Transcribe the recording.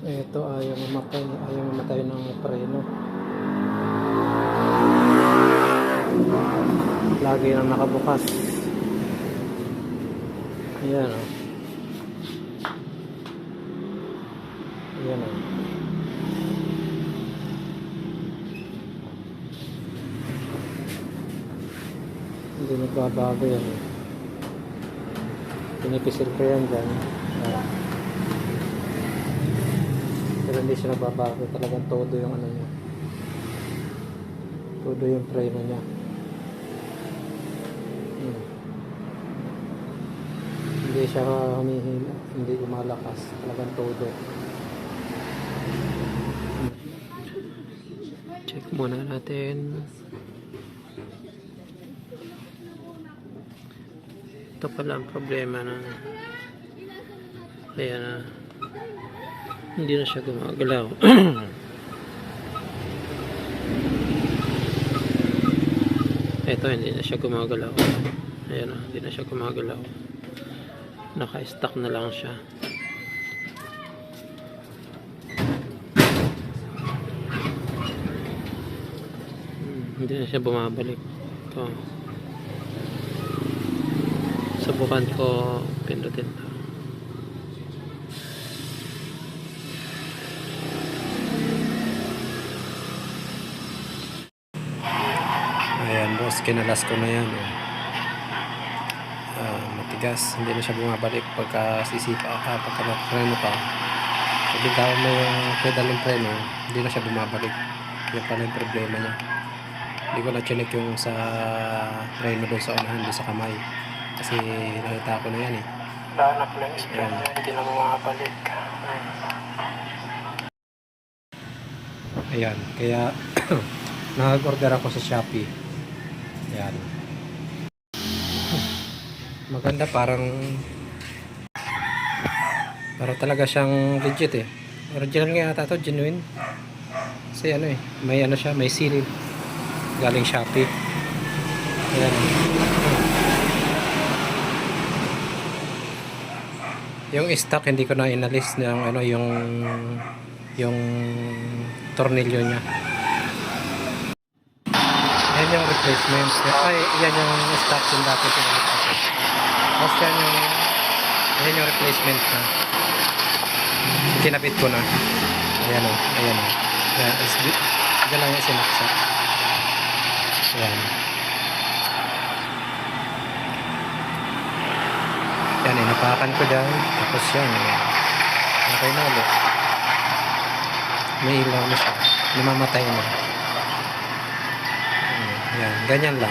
Ito ayaw mamatay ng preno. Lagi nang nakabukas. Ayan o. Ayan o. Hindi nagbabago yan. Pinipisil ko yan dyan. Pero hindi siya nagbabago. Talagang todo yung ano niya. Todo yung preno niya. Hindi siya humihila. Hindi lumalakas. Talagang todo. Check muna natin. Ito pala ang problema na kaya na hindi na siya gumagalaw. Ito hindi na siya gumagalaw. Ayan na, hindi na siya gumagalaw. Naka-stuck na lang siya. Hindi na siya bumabalik. Ito. Subukan ko pindutin to. Ayan boss, kinalas ko na yan. Matigas, hindi na siya bumabalik pagka sisipa pagka preno pa. Pag bitaw mo yung pedal ng preno, hindi na siya bumabalik. Yan pala yung problema niya. Hindi ko na chinek yung sa preno doon sa unahan, doon sa kamay. Kasi nakita ko na yan eh. Danak lang speed niya, hindi na makabalik. Ayan, kaya nag-order ako sa Shopee. Ayan. Maganda, parang talaga siyang legit eh. Original nga yata ito, genuine. Kasi ano eh, may ano siya, may seal. Galing Shopee. Ayan. Yung stock hindi ko na inalis ng ano yung tornilyo niya. Ayan yung replacement. Ay, yan yung stock yung dati pinalit ako. Tapos yan yung replacement na. Kinabit ko na. Ayan o. Ayan o. Diyan lang yung sinaksak. Ayan. Yan, inapakan ko dyan. Tapos yan. Okay na ulit. May ilaw na siya. Namamatay na. Yan, ganyan lang.